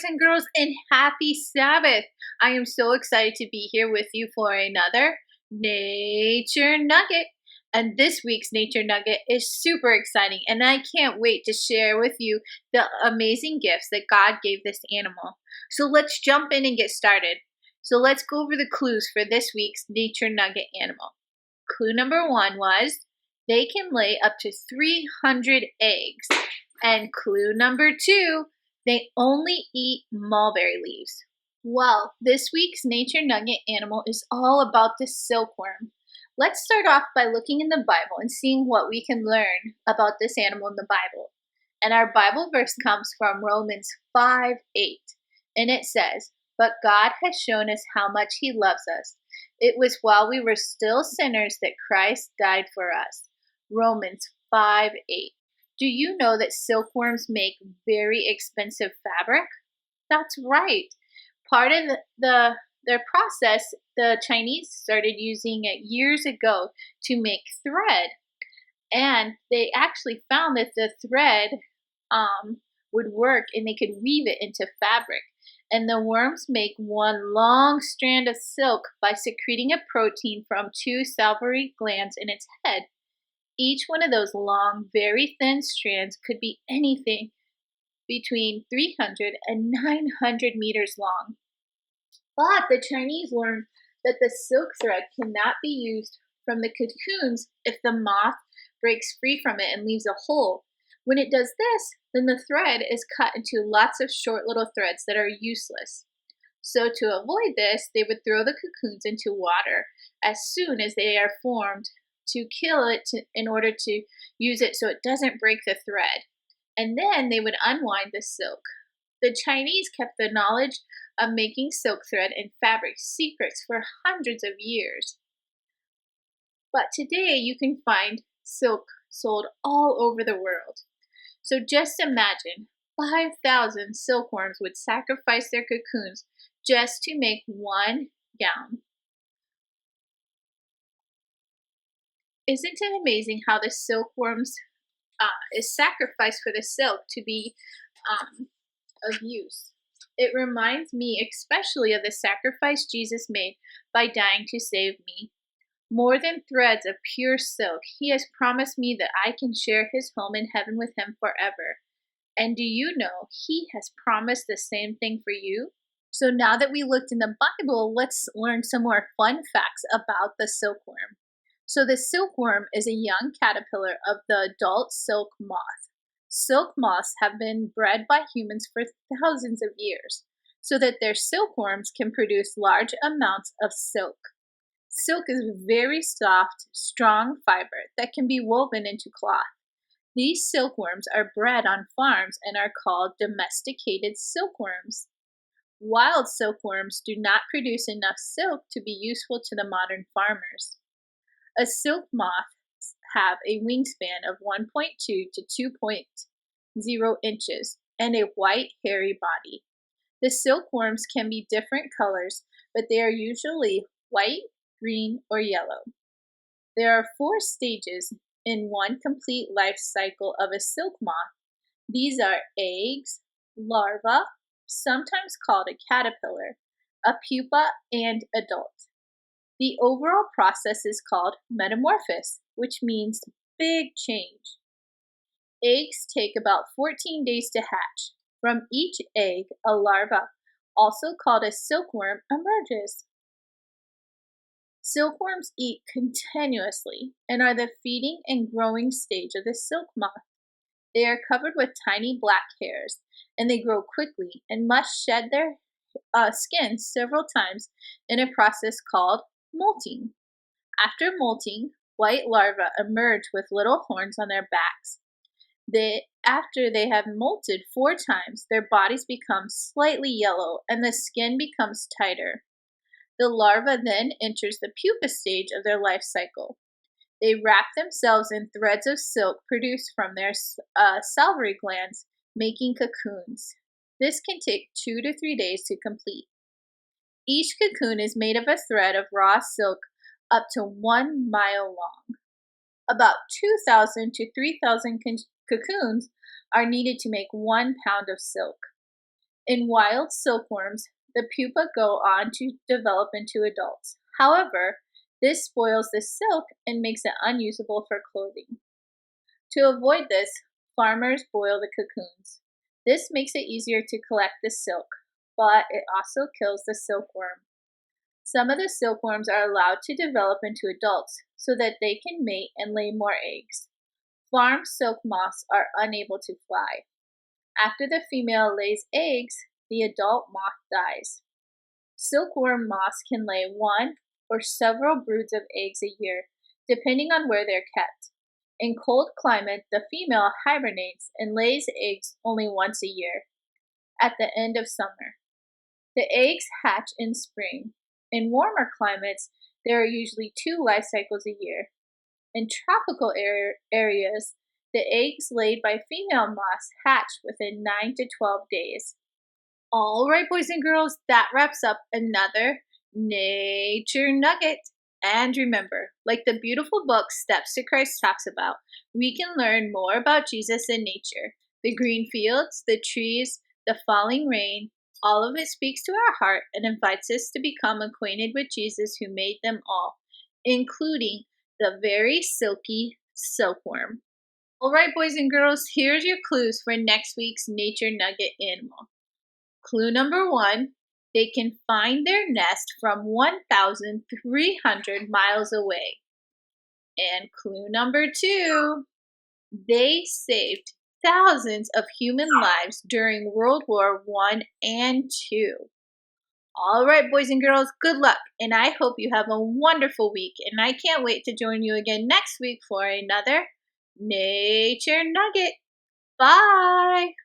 boys and girls, and happy Sabbath. I am so excited to be here with you for another Nature Nugget. And this week's Nature Nugget is super exciting, and I can't wait to share with you the amazing gifts that God gave this animal. So let's jump in and get started. So let's go over the clues for this week's Nature Nugget animal. Clue number 1 was they can lay up to 300 eggs. And clue number 2, they only eat mulberry leaves. Well, this week's Nature Nugget animal is all about the silkworm. Let's start off by looking in the Bible and seeing what we can learn about this animal in the Bible. And our Bible verse comes from Romans 5:8. And it says, "But God has shown us how much He loves us. It was while we were still sinners that Christ died for us." Romans 5:8. Do you know that silkworms make very expensive fabric? That's right. Part of their process, the Chinese started using it years ago to make thread. And they actually found that the thread would work and they could weave it into fabric. And the worms make one long strand of silk by secreting a protein from 2 salivary glands in its head. Each one of those long, very thin strands could be anything between 300 and 900 meters long. But the Chinese learned that the silk thread cannot be used from the cocoons if the moth breaks free from it and leaves a hole. When it does this, then the thread is cut into lots of short little threads that are useless. So to avoid this, they would throw the cocoons into water as soon as they are formed to kill it in order to use it so it doesn't break the thread. And then they would unwind the silk. The Chinese kept the knowledge of making silk thread and fabric secrets for hundreds of years. But today you can find silk sold all over the world. So just imagine 5,000 silkworms would sacrifice their cocoons just to make one gown. Isn't it amazing how the silkworms is sacrificed for the silk to be of use? It reminds me especially of the sacrifice Jesus made by dying to save me. More than threads of pure silk, He has promised me that I can share His home in heaven with Him forever. And do you know He has promised the same thing for you? So now that we looked in the Bible, let's learn some more fun facts about the silkworm. So the silkworm is a young caterpillar of the adult silk moth. Silk moths have been bred by humans for thousands of years so that their silkworms can produce large amounts of silk. Silk is a very soft, strong fiber that can be woven into cloth. These silkworms are bred on farms and are called domesticated silkworms. Wild silkworms do not produce enough silk to be useful to the modern farmers. A silk moth have a wingspan of 1.2 to 2.0 inches and a white, hairy body. The silkworms can be different colors, but they are usually white, green, or yellow. There are 4 stages in one complete life cycle of a silk moth. These are eggs, larva, sometimes called a caterpillar, a pupa, and adult. The overall process is called metamorphosis, which means big change. Eggs take about 14 days to hatch. From each egg, a larva, also called a silkworm, emerges. Silkworms eat continuously and are the feeding and growing stage of the silk moth. They are covered with tiny black hairs, and they grow quickly and must shed their skin several times in a process called molting. After molting, white larvae emerge with little horns on their backs. After they have molted 4 times, their bodies become slightly yellow and the skin becomes tighter. The larva then enters the pupa stage of their life cycle. They wrap themselves in threads of silk produced from their salivary glands, making cocoons. This can take 2 to 3 days to complete. Each cocoon is made of a thread of raw silk up to 1 mile long. About 2,000 to 3,000 cocoons are needed to make 1 pound of silk. In wild silkworms, the pupa go on to develop into adults. However, this spoils the silk and makes it unusable for clothing. To avoid this, farmers boil the cocoons. This makes it easier to collect the silk, but it also kills the silkworm. Some of the silkworms are allowed to develop into adults so that they can mate and lay more eggs. Farm silk moths are unable to fly. After the female lays eggs, the adult moth dies. Silkworm moths can lay one or several broods of eggs a year, depending on where they're kept. In cold climates, the female hibernates and lays eggs only once a year, at the end of summer. The eggs hatch in spring. In warmer climates, there are usually 2 life cycles a year. In tropical areas, the eggs laid by female moths hatch within 9 to 12 days. All right, boys and girls, that wraps up another Nature Nugget. And remember, like the beautiful book Steps to Christ talks about, we can learn more about Jesus in nature. The green fields, the trees, the falling rain, all of it speaks to our heart and invites us to become acquainted with Jesus who made them all, including the very silky silkworm. All right, boys and girls, here's your clues for next week's Nature Nugget animal. Clue number 1, they can find their nest from 1,300 miles away. And clue number 2, they saved thousands of human lives during World War I and II. All right, boys and girls, good luck, and I hope you have a wonderful week, and I can't wait to join you again next week for another Nature Nugget. Bye!